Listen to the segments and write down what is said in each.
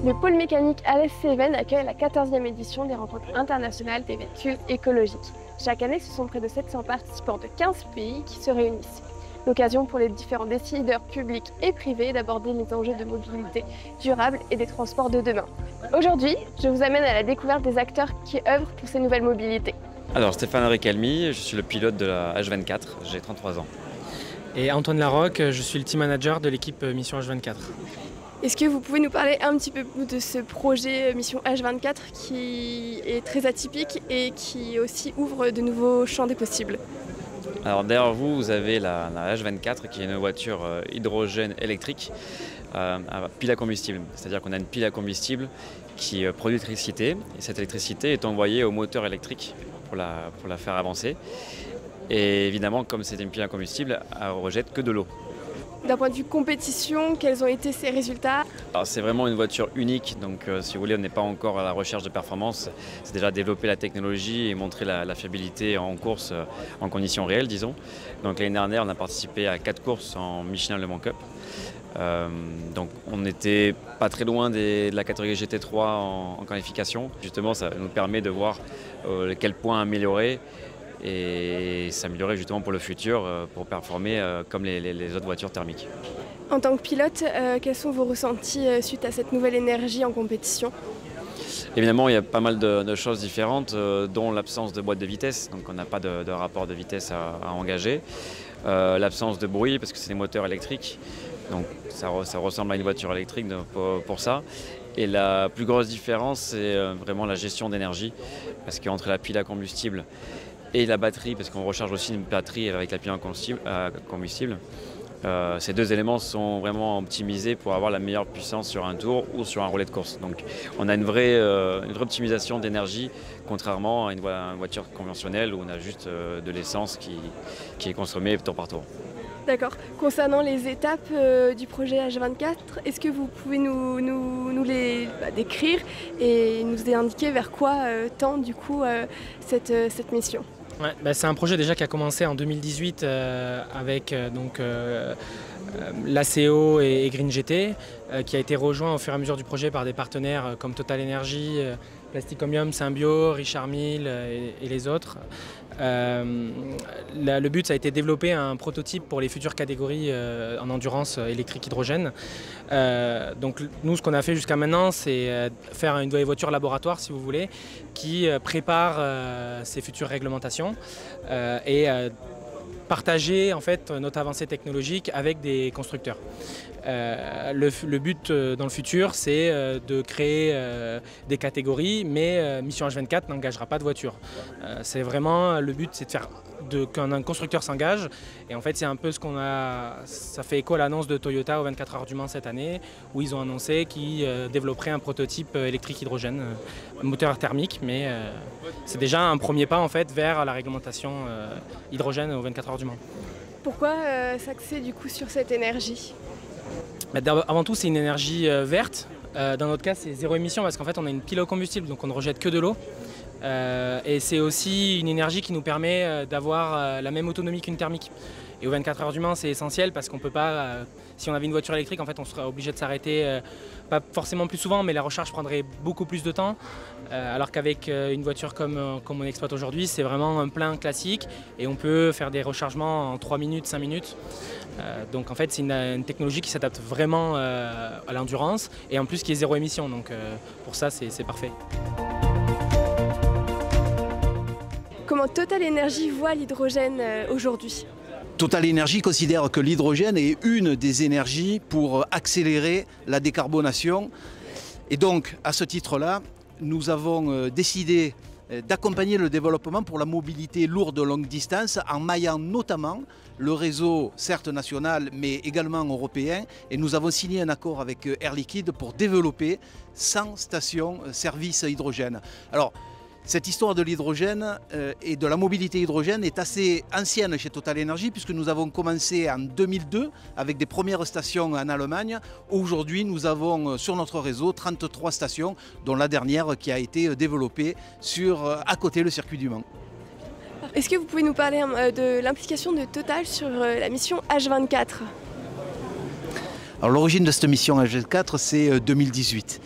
Le pôle mécanique Alès Cévennes accueille la 14e édition des rencontres internationales des véhicules écologiques. Chaque année, ce sont près de 700 participants de 15 pays qui se réunissent. L'occasion pour les différents décideurs publics et privés d'aborder les enjeux de mobilité durable et des transports de demain. Aujourd'hui, je vous amène à la découverte des acteurs qui œuvrent pour ces nouvelles mobilités. Alors Stéphane Ricalmi, je suis le pilote de la H24, j'ai 33 ans. Et Antoine Larocque, je suis le team manager de l'équipe Mission H24. Est-ce que vous pouvez nous parler un petit peu de ce projet Mission H24 qui est très atypique et qui aussi ouvre de nouveaux champs des possibles? Alors derrière vous, vous avez la H24 qui est une voiture hydrogène électrique à pile à combustible. C'est-à-dire qu'on a une pile à combustible qui produit l'électricité et cette électricité est envoyée au moteur électrique pour la faire avancer. Et évidemment, comme c'est une pile à combustible, elle ne rejette que de l'eau. D'un point de vue compétition, quels ont été ces résultats? C'est vraiment une voiture unique, donc si vous voulez, on n'est pas encore à la recherche de performance. C'est déjà développer la technologie et montrer la fiabilité en course, en conditions réelles, disons. Donc l'année dernière, on a participé à 4 courses en Michelin Le Mans Cup. Donc on n'était pas très loin de la catégorie GT3 en qualification. Justement, ça nous permet de voir quel point améliorer et s'améliorer justement pour le futur, pour performer comme les autres voitures thermiques. En tant que pilote, quels sont vos ressentis suite à cette nouvelle énergie en compétition? Évidemment, il y a pas mal de choses différentes, dont l'absence de boîte de vitesse, donc on n'a pas de rapport de vitesse à engager. L'absence de bruit, parce que c'est des moteurs électriques, donc ça ressemble à une voiture électrique pour ça. Et la plus grosse différence, c'est vraiment la gestion d'énergie, parce qu'entre la pile à combustible et la batterie, parce qu'on recharge aussi une batterie avec la pile à combustible, ces deux éléments sont vraiment optimisés pour avoir la meilleure puissance sur un tour ou sur un relais de course. Donc on a une vraie optimisation d'énergie, contrairement à une voiture conventionnelle où on a juste de l'essence qui est consommée tour par tour. D'accord. Concernant les étapes du projet H24, est-ce que vous pouvez nous les décrire et nous indiquer vers quoi tend du coup cette mission? Ouais, c'est un projet déjà qui a commencé en 2018 avec l'ACO et Green GT, qui a été rejoint au fur et à mesure du projet par des partenaires comme Total Energy, Plastic Omnium, Symbio, Richard Mille et les autres. Le but, ça a été de développer un prototype pour les futures catégories en endurance électrique hydrogène. Donc nous, ce qu'on a fait jusqu'à maintenant, c'est faire une voiture laboratoire, si vous voulez, qui prépare ces futures réglementations et partager en fait notre avancée technologique avec des constructeurs. Le but dans le futur, c'est de créer des catégories, mais Mission H24 n'engagera pas de voiture. C'est vraiment le but, c'est de faire qu'un constructeur s'engage. Et en fait, c'est un peu ce qu'on a. Ça fait écho à l'annonce de Toyota aux 24 heures du Mans cette année, où ils ont annoncé qu'ils développeraient un prototype électrique hydrogène, moteur thermique, mais c'est déjà un premier pas en fait vers la réglementation hydrogène aux 24 heures du Mans. Pourquoi s'axer du coup sur cette énergie? Avant tout, c'est une énergie verte. Dans notre cas, c'est zéro émission parce qu'en fait, on a une pile au combustible, donc on ne rejette que de l'eau. Et c'est aussi une énergie qui nous permet d'avoir la même autonomie qu'une thermique. Et aux 24 heures du Mans, c'est essentiel parce qu'on peut pas, si on avait une voiture électrique, en fait, on serait obligé de s'arrêter, pas forcément plus souvent, mais la recharge prendrait beaucoup plus de temps. Alors qu'avec une voiture comme on exploite aujourd'hui, c'est vraiment un plein classique et on peut faire des rechargements en 3 minutes, 5 minutes. Donc en fait, c'est une technologie qui s'adapte vraiment à l'endurance et en plus qui est zéro émission. Donc pour ça, c'est parfait. Comment Total Energy voit l'hydrogène aujourd'hui? Total Energy considère que l'hydrogène est une des énergies pour accélérer la décarbonation. Et donc, à ce titre-là, nous avons décidé d'accompagner le développement pour la mobilité lourde longue distance en maillant notamment le réseau, certes national, mais également européen. Et nous avons signé un accord avec Air Liquide pour développer 100 stations-service hydrogène. Alors, cette histoire de l'hydrogène et de la mobilité hydrogène est assez ancienne chez Total Energy puisque nous avons commencé en 2002 avec des premières stations en Allemagne. Aujourd'hui, nous avons sur notre réseau 33 stations, dont la dernière qui a été développée à côté le circuit du Mans. Est-ce que vous pouvez nous parler de l'implication de Total sur la mission H24? Alors l'origine de cette mission H24, c'est 2018.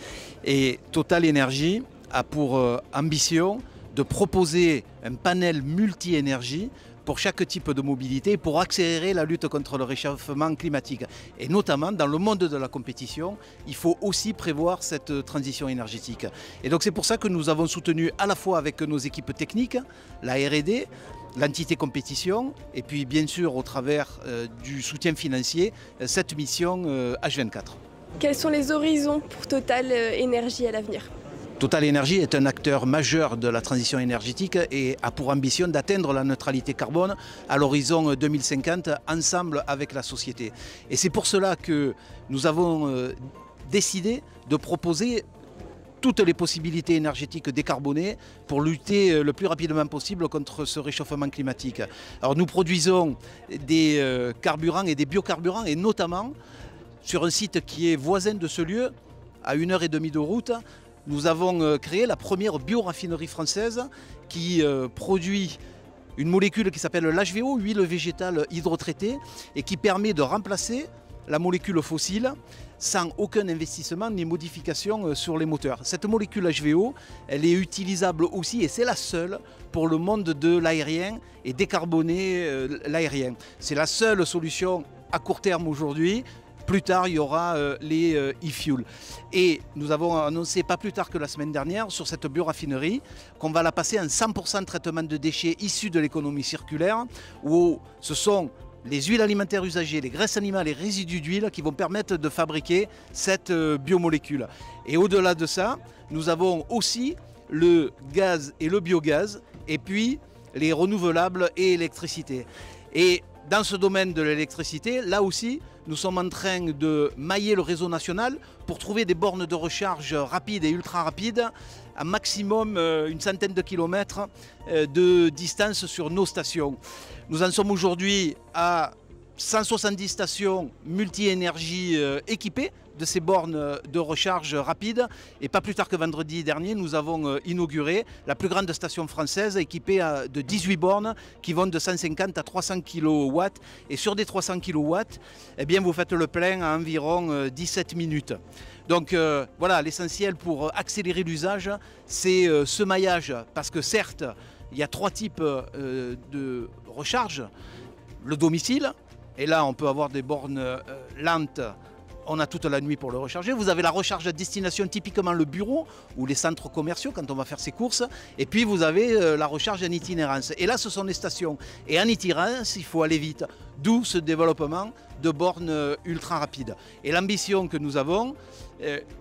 Et Total Energy a pour ambition de proposer un panel multi-énergie pour chaque type de mobilité, pour accélérer la lutte contre le réchauffement climatique. Et notamment dans le monde de la compétition, il faut aussi prévoir cette transition énergétique. Et donc c'est pour ça que nous avons soutenu à la fois avec nos équipes techniques, la R&D, l'entité compétition, et puis bien sûr au travers du soutien financier, cette mission H24. Quels sont les horizons pour Total Energy à l'avenir ? Total Energy est un acteur majeur de la transition énergétique et a pour ambition d'atteindre la neutralité carbone à l'horizon 2050 ensemble avec la société. Et c'est pour cela que nous avons décidé de proposer toutes les possibilités énergétiques décarbonées pour lutter le plus rapidement possible contre ce réchauffement climatique. Alors nous produisons des carburants et des biocarburants et notamment sur un site qui est voisin de ce lieu, à 1h30 de route, nous avons créé la première bioraffinerie française qui produit une molécule qui s'appelle l'HVO, huile végétale hydrotraitée, et qui permet de remplacer la molécule fossile sans aucun investissement ni modification sur les moteurs. Cette molécule HVO, elle est utilisable aussi, et c'est la seule pour le monde de l'aérien et décarboner l'aérien. C'est la seule solution à court terme aujourd'hui. Plus tard, il y aura les e-fuels. Et nous avons annoncé pas plus tard que la semaine dernière sur cette bioraffinerie qu'on va la passer en 100% traitement de déchets issus de l'économie circulaire, où ce sont les huiles alimentaires usagées, les graisses animales et résidus d'huile qui vont permettre de fabriquer cette biomolécule. Et au-delà de ça, nous avons aussi le gaz et le biogaz, et puis les renouvelables et l'électricité. Et dans ce domaine de l'électricité, là aussi, nous sommes en train de mailler le réseau national pour trouver des bornes de recharge rapides et ultra rapides, à maximum une centaine de kilomètres de distance sur nos stations. Nous en sommes aujourd'hui à 170 stations multi-énergie équipées de ces bornes de recharge rapide. Et pas plus tard que vendredi dernier, nous avons inauguré la plus grande station française équipée de 18 bornes qui vont de 150 à 300 kW. Et sur des 300 kW, eh bien, vous faites le plein à environ 17 minutes. Donc voilà, l'essentiel pour accélérer l'usage, c'est ce maillage. Parce que certes, il y a trois types de recharge. Le domicile, et là on peut avoir des bornes lentes. On a toute la nuit pour le recharger. Vous avez la recharge à destination, typiquement le bureau ou les centres commerciaux quand on va faire ses courses. Et puis vous avez la recharge en itinérance. Et là, ce sont les stations. Et en itinérance, il faut aller vite. D'où ce développement de bornes ultra rapides. Et l'ambition que nous avons,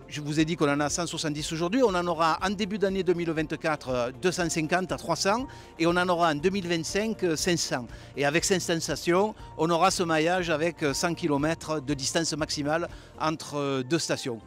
je vous ai dit qu'on en a 170 aujourd'hui, on en aura en début d'année 2024 250 à 300 et on en aura en 2025 500. Et avec 500 stations, on aura ce maillage avec 100 km de distance maximale entre deux stations.